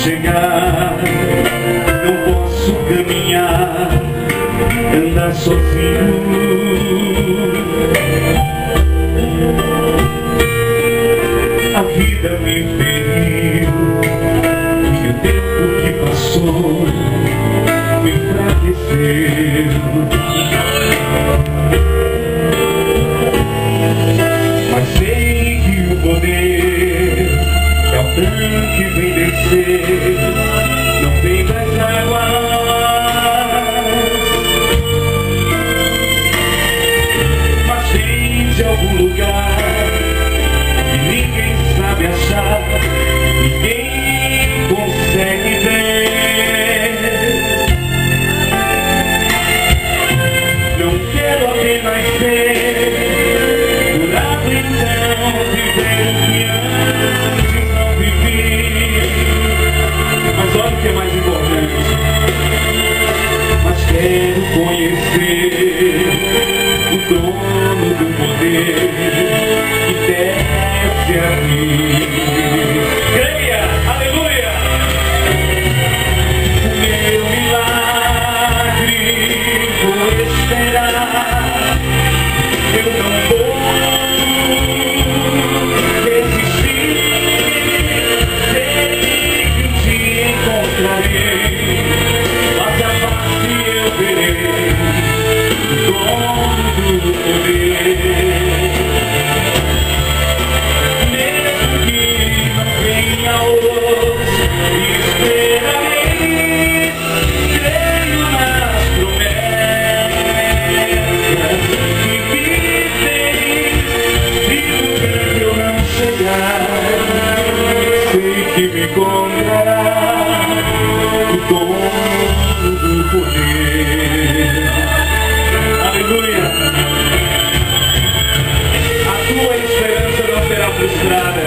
chegar. Não posso caminhar, andar sozinho. A vida me feriu e o tempo que passou me enfraqueceu. Mas sei que o poder é o tanque vem descer, não vem das águas. Mas vem de algum lugar que ninguém sabe achar, ninguém consegue ver. Não quero apenas ser curado, então viver o que antes não vivi. Mas olha o que é mais importante. Mas quero conhecer o dono do poder que desce a mim. Creia, aleluia! O meu milagre vou esperar. Eu não vou desistir. Sei que um dia encontrarei, mas a face eu verei o dono do poder. Mesmo que não venha hoje, esperarei. Creio nas promessas que vivem. Se no tempo eu não chegar, sei que me encontrará o dono do poder. Aleluia! A tua esperança não será frustrada.